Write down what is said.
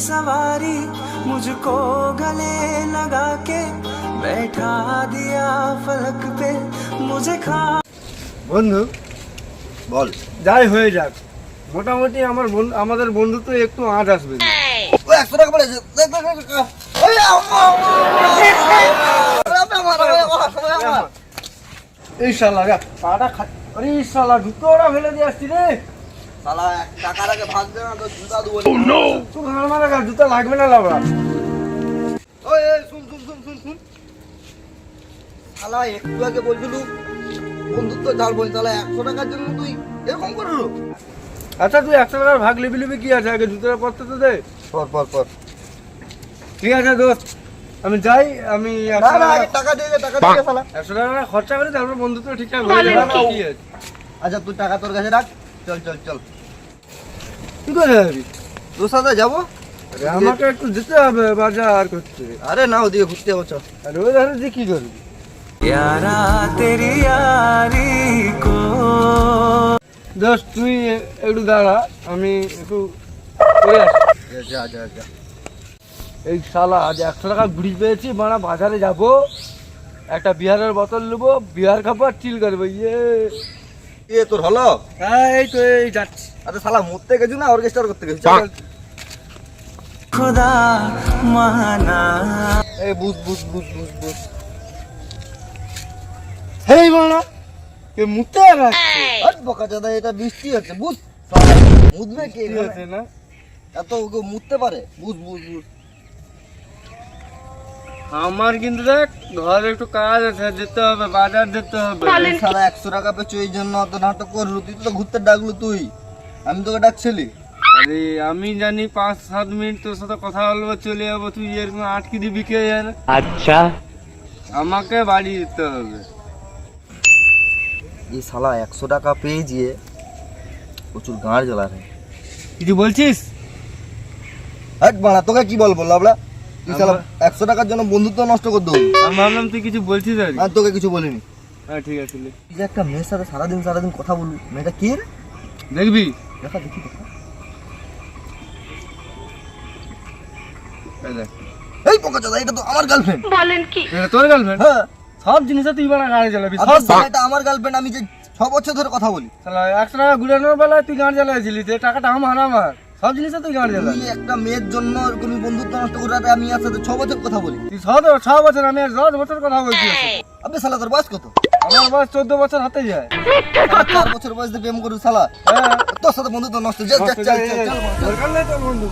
सवारी मुझको गले लगा के बैठा दिया फलक पे मुझे खा। বন্ধু বল। যাই হয়ে যাক, মোটামুটি আমাদের বন্ধুত্ব একটু আঁট আসবে। ও 100 টাকা পড়েছে। ওই এই শালা পাটা আরে শালা জুতোটা ফেলে দিয়ে আসছি রে। শালা 1 টাকার আগে ভাগ দে না তো জুতা দেবো। তুই আমার জুতা লাগবে না লাবড়া। ওই শুন শালা একটু আগে বলছিল বন্ধুত্ব ঝাড়বো, তাহলে 100 টাকার জন্য তুই এরকম করলো? আচ্ছা তুই 100 টাকার ভাগ লিবি কি আছে, আগে জুতোটা পরতে তো দে। পর ঠিক আছে দোস্ত, আমি যাই। আমি না আগে টাকা দিয়ে দে শালা। 100 টাকা খরচা করে তারপর বন্ধুত্ব ঠিকঠাক হয়ে যাবে। কি আছে? আচ্ছা তুই টাকা তোর কাছে রাখ, চল। কি করে যাবি? তোর সাথে যাবো? আমাকে একটু যেতে হবে বাজার করতে। আরে না ওদিকে ঘুরতে যাবো, চল। আর ওই ধারে যে কি করবি? यारा तेरी यारी को। দোস্ত তুই একটু দাঁড়া, আমি একটু করে আসি। যা। এই শালা আজ 100 টাকা ঘুরি পেয়েছি, মানে বাজারে যাব, একটা বিহারের বোতল নেবো, বিহার খাবো আর চিল করবো। এ তোর হলো? হ্যাঁ এই তো এই যাচ্ছি। আরে শালা মরতে গেছি না অর্কেস্ট্রা করতে গেছি, চল। खुदा माना এই বুঝ। হেই বানা কে মুতে রাখছে। আজ বকা দাদা, এটা বৃষ্টি হচ্ছে, বুঝ। মুদবে কে কি আছে না? এত ওকে মুততে পারে? বুঝ। আমার কিন্তু দেখ ঘরে একটু কাজ আছে, যেতে হবে, বাজার যেতে হবে। শালা 100 টাকা পেয়েছো এই জন্য অত নাটক করলু? তুই তো ঘুরতে ডাকলু, তুই আমি তোকে ডাকছিলি? আরে আমি জানি 5-7 মিনিট তোর সাথে কথা বলবো, চলে যাবো, তুই এরকম আটকে দিবি কে জানে। আচ্ছা আমাকে বাড়ি যেতে হবে। এই শালা 100 টাকা পেয়ে গিয়ে প্রচুর গাঁড় জ্বলা রে। কিছু বলছিস? হাট বাড়া, তোকে কি বলবো লাবড়া? তুই শালা 100 টাকার জন্য বন্ধুত্ব নষ্ট করে দেবো? আমি ভাবলাম তুই কিছু বলছিস আর কি। আর তোকে কিছু বলিনি। হ্যাঁ ঠিক আছে, তুই যে একটা মেয়ের সাথে সারাদিন কথা বলবি, মেয়েটা কে রে? দেখবি। দেখি। এই দেখ, এই পোকা চাদা, এটা তো আমার গার্লফ্রেন্ড। এটা তোর গার্লফ্রেন্ড? হ্যাঁ সব জিনিসে তুই বানা গাড়ি চালাবি সব। এটা আমার গার্লফ্রেন্ড, আমি যে 6 বছর ধরে কথা বলি। শালা 100 টাকা ঘুরানোর বেলায় তুই গাড়ি চালাইছিলি, যে টাকাটা আমার সব জিনিসে তুই গাড়ি তুই চালাবি। একটা মেয়ের জন্য এরকম বন্ধুত্ব নষ্ট করে আমি আর সাথে 6 বছর কথা বলি। তুই 6 বছর, আমি আর 10 বছর কথা বলছি। আবে শালা তোর বয়স কত? আমার বয়স 14 বছর হাতে যায়। 4 বছর বয়সে প্রেম করি শালা? হ্যাঁ তোর সাথে বন্ধুত্ব নষ্ট। চল। দরকার নেই তোর বন্ধু।